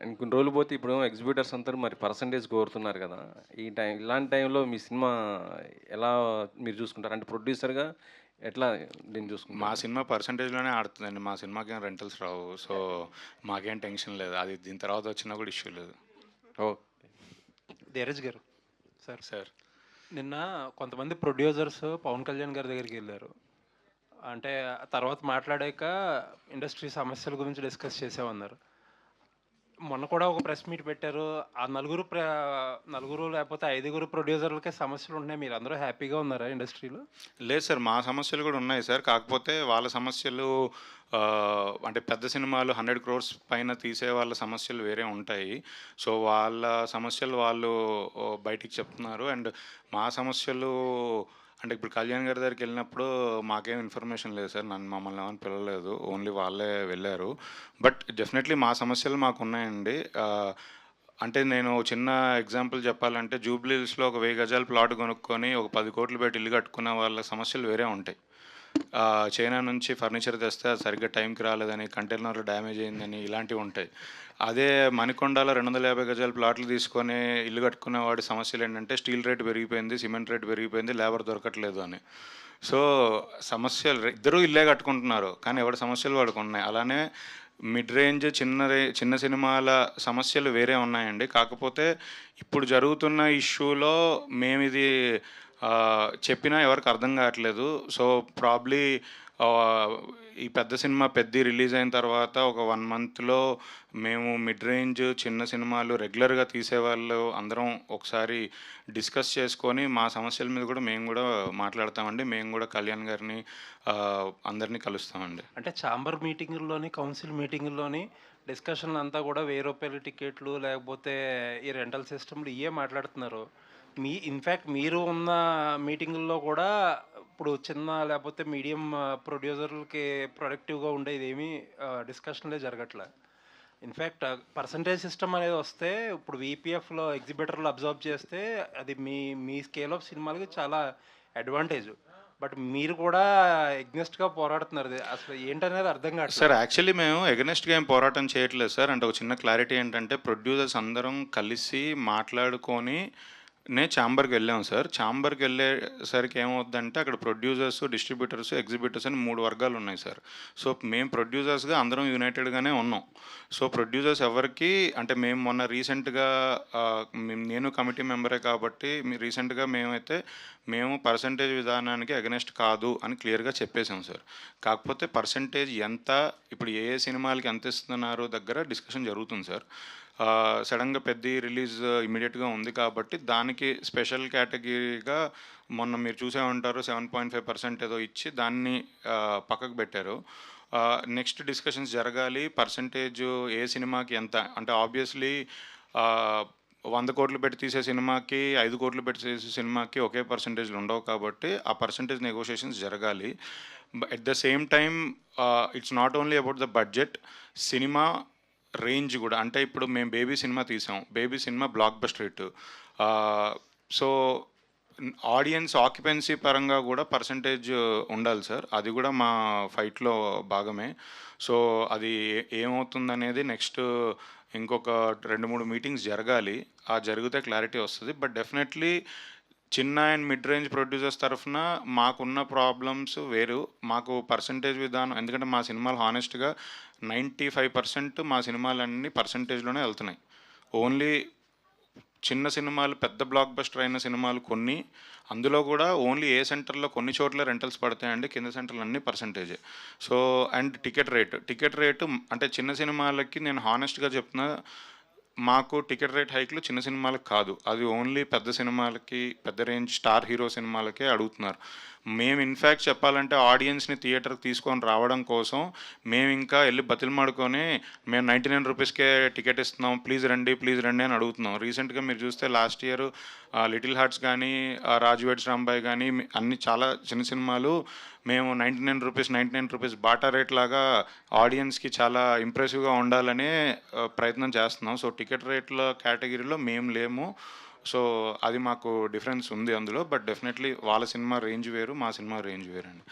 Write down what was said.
And కొన్ని రోజులు పోతే ఇప్పుడు ఎగ్జిబిటర్స్ అందరూ మరి పర్సంటేజ్ కోరుతున్నారు కదా! ఇలాంటి టైంలో మీ సినిమా ఎలా మీరు చూసుకుంటారు? అంటే ప్రొడ్యూసర్‌గా ఎట్లా దీన్ని మా చూసుకుంటారు? సినిమా పర్సెంటేజ్‌లోనే ఆడుతదండి. మా సినిమాకేం రెంటల్స్ రావు. సో, మాకేం టెన్షన్ లేదు. అది దీని తర్వాత వచ్చినా కూడా ఇష్యూ లేదు. ఓకే. ధీరజ్ గారు సార్, సార్. నిన్న కొంతమంది ప్రొడ్యూసర్స్ పవన్ కళ్యాణ్ గారి దగ్గరికి వెళ్ళారు. అంటే తర్వాత మాట్లాడాక ఇండస్ట్రీ సమస్యల గురించి డిస్కస్ చేసామన్నారు. మొన్న కూడా ఒక ప్రెస్ మీట్ పెట్టారు. ఆ నలుగురు లేకపోతే ఐదుగురు ప్రొడ్యూసర్లకే సమస్యలు ఉంటున్నాయి. మీరు అందరూ హ్యాపీగా ఉన్నారా ఇండస్ట్రీలో? లేదు సార్. మా సమస్యలు కూడా ఉన్నాయి సార్. కాకపోతే వాళ్ళ సమస్యలు అంటే పెద్ద సినిమాలు 100 క్రోర్స్ పైన తీసే వాళ్ళ సమస్యలు వేరే ఉంటాయి. సో, వాళ్ళ సమస్యలు వాళ్ళు బయటికి చెప్తున్నారు. అండ్ మా సమస్యలు అంటే ఇప్పుడు కళ్యాణ్ గారి దగ్గరికెళ్ళినప్పుడు మాకేం ఇన్ఫర్మేషన్ లేదు సార్. మమ్మల్ని ఎవరిని పిలవలేదు. ఓన్లీ వాళ్ళే వెళ్ళారు. బట్ డెఫినెట్‌లీ మా సమస్యలు మాకున్నాయండి. అంటే నేను చిన్న ఎగ్జాంపుల్ చెప్పాలంటే జూబ్లీ హిల్స్‌లో ఒక 1000 గజాల ప్లాట్ కొనుక్కొని ఒక 10,00,00,000 పెట్టి ఇల్లు కట్టుకున్న వాళ్ళ సమస్యలు వేరే ఉంటాయి. చైనా నుంచి ఫర్నిచర్ తెస్తే అది సరిగ్గా టైంకి రాలేదని, కంటైనర్‌లో డ్యామేజ్ అయిందని ఇలాంటివి ఉంటాయి. అదే మణికొండలో 250 గజాల ప్లాట్లు తీసుకొని ఇల్లు కట్టుకునేవాడి సమస్యలేంటంటే స్టీల్ రేట్ పెరిగిపోయింది, సిమెంట్ రేట్ పెరిగిపోయింది, లేబర్ దొరకట్లేదు అని. సో, సమస్యలు ఇద్దరూ ఇల్లే కట్టుకుంటున్నారు. కానీ ఎవడి సమస్యలు వాడికున్నాయి. అలానే మిడ్ రేంజ్ చిన్న సినిమాల సమస్యలు వేరే ఉన్నాయండి. కాకపోతే ఇప్పుడు జరుగుతున్న ఇష్యూలో మేమిది చెప్పినా ఎవరికి అర్థం కావట్లేదు. సో, ప్రాబబ్లీ ఈ పెద్ద సినిమా 'పెద్ది' రిలీజ్ అయిన తర్వాత ఒక 1 మంత్‌లో మేము మిడ్ రేంజ్ చిన్న సినిమాలు రెగ్యులర్‌గా తీసేవాళ్ళు అందరం ఒకసారి డిస్కస్ చేసుకొని మా సమస్యల మీద కూడా మేము కూడా మాట్లాడతామండి. మేము కూడా కళ్యాణ్ గారిని అందరినీ కలుస్తామండి. అంటే ఛాంబర్ మీటింగుల్లోని, కౌన్సిల్ మీటింగుల్లోని డిస్కషన్లు అంతా కూడా రూ. 1000 టికెట్లు లేకపోతే ఈ రెంటల్ సిస్టమ్‌లు ఇయ్యే మాట్లాడుతున్నారు. ఇన్‌ఫాక్ట్ మీరు ఉన్న మీటింగుల్లో కూడా ఇప్పుడు చిన్న లేకపోతే మీడియం ప్రొడ్యూసర్‌లకి ప్రొడక్టివ్‌గా ఉండేదేమీ డిస్కషన్‌లే జరగట్ల. ఇన్‌ఫాక్ట్ పర్సెంటేజ్ సిస్టమ్ అనేది వస్తే ఇప్పుడు వీపీఎఫ్‌లో ఎగ్జిబిటర్లు అబ్జార్బ్ చేస్తే అది మీ మీ స్కేల్ ఆఫ్ సినిమాలకి చాలా అడ్వాంటేజ్. బట్ మీరు కూడా ఎగ్నెస్ట్‌గా పోరాడుతున్నారు. అసలు ఏంటనేది అర్థం సార్, కావట్లేదు. యాక్చువల్లీ మేము ఎగనెస్ట్‌గా ఏం పోరాటం చేయట్లేదు సార్. అంటే ఒక చిన్న క్లారిటీ ఏంటంటే ప్రొడ్యూసర్స్ అందరం కలిసి మాట్లాడుకొని ఛాంబర్‌కి వెళ్ళాం సార్. ఛాంబర్‌కి వెళ్ళేసరికి ఏమవుద్దంటే అక్కడ ప్రొడ్యూసర్స్, డిస్ట్రిబ్యూటర్స్, ఎగ్జిబిటర్స్ అని 3 వర్గాలు ఉన్నాయి సార్. సో, మేము ప్రొడ్యూసర్స్‌గా అందరం యునైటెడ్‌గానే ఉన్నాం. సో, ప్రొడ్యూసర్స్ ఎవరికీ అంటే మేము మొన్న రీసెంట్‌గా నేను కమిటీ మెంబరే కాబట్టి రీసెంట్‌గా మేము పర్సెంటేజ్ విధానానికి అగెనెస్ట్ కాదు అని క్లియర్‌గా చెప్పేసాం సార్. కాకపోతే పర్సెంటేజ్ ఎంత, ఇప్పుడు ఏ ఏ సినిమాలకి ఎంత ఇస్తున్నారు దగ్గర డిస్కషన్ జరుగుతుంది సార్. సడన్గా 'పెద్ది' రిలీజ్ ఇమ్మీడియట్‌గా ఉంది కాబట్టి దానికి స్పెషల్ కేటగిరీగా మొన్న మీరు చూసే ఉంటారు 7.5% ఏదో ఇచ్చి దాన్ని పక్కకు పెట్టారు. నెక్స్ట్ డిస్కషన్స్ జరగాలి. పర్సెంటేజ్ ఏ సినిమాకి ఎంత అంటే ఆబ్వియస్లీ 100 కోట్లు పెట్టి తీసే సినిమాకి, 5 కోట్లు పెట్టి తీసే సినిమాకి ఒకే పర్సెంటేజ్లు ఉండవు కాబట్టి ఆ పర్సెంటేజ్ నెగోషియేషన్స్ జరగాలి. At the same time it's not only about the budget, cinema range కూడా. అంటే ఇప్పుడు మేము 'బేబీ' సినిమా తీసాం. 'Baby' cinema block buster hit. So, audience occupancy పరంగా కూడా పర్సెంటేజ్ ఉండాలి సార్. అది కూడా మా ఫైట్‌లో భాగమే. సో, అది ఏమవుతుందనేది నెక్స్ట్ ఇంకొక 2, 3 మీటింగ్స్ జరగాలి. జరిగితే క్లారిటీ వస్తది. బట్ డెఫినెట్‌లీ చిన్న అండ్ మిడ్ రేంజ్ ప్రొడ్యూసర్స్ తరఫున మాకున్న ప్రాబ్లమ్స్ వేరు. మాకు పర్సెంటేజ్ విధానం ఎందుకంటే మా సినిమాలు హానెస్ట్‌గా 95% మా సినిమాలన్నీ పర్సెంటేజ్‌లోనే వెళ్తున్నాయి. ఓన్లీ చిన్న సినిమాలు పెద్ద బ్లాక్ బస్టర్ అయిన సినిమాలు కొన్ని, అందులో కూడా ఓన్లీ ఏ సెంటర్‌లో కొన్ని చోట్ల రెంటల్స్ పడతాయండి. కింద సెంటర్‌లు అన్నీ పర్సెంటేజే. సో, అండ్ టికెట్ రేటు అంటే చిన్న సినిమాలకి నేను హానెస్ట్‌గా చెప్తున్నా, మాకు టికెట్ రేట్ హైక్‌లు చిన్న సినిమాలకు కాదు. అది ఓన్లీ పెద్ద సినిమాలకి, పెద్ద రేంజ్ స్టార్ హీరో సినిమాలకే అడుగుతున్నారు. మేము ఇన్‌ఫాక్ట్ చెప్పాలంటే ఆడియన్స్‌ని థియేటర్‌కి తీసుకొని రావడం కోసం మేమింకా ఎళ్లి బతిమిలాడుకొని మేము రూ. 99కే టికెట్ ఇస్తున్నాం. ప్లీజ్ రండి అని అడుగుతున్నాం. రీసెంట్‌గా మీరు చూస్తే లాస్ట్ ఇయర్ 'లిటిల్ హార్ట్స్' కానీ, 'రాజు వెడ్స్ రాంబాయ్' కానీ అన్ని చాలా చిన్న సినిమాలు మేము రూ. 99 బాటా రేట్ లాగా ఆడియన్స్‌కి చాలా ఇంప్రెసివ్‌గా ఉండాలనే ప్రయత్నం చేస్తున్నాం. సో, టికెట్ రేట్ల కేటగిరీలో మేము లేము. సో, అది మాకు డిఫరెన్స్ ఉంది అందులో. బట్ డెఫినెట్‌లీ వాళ్ళ సినిమా రేంజ్ వేరు, మా సినిమా రేంజ్ వేరండి.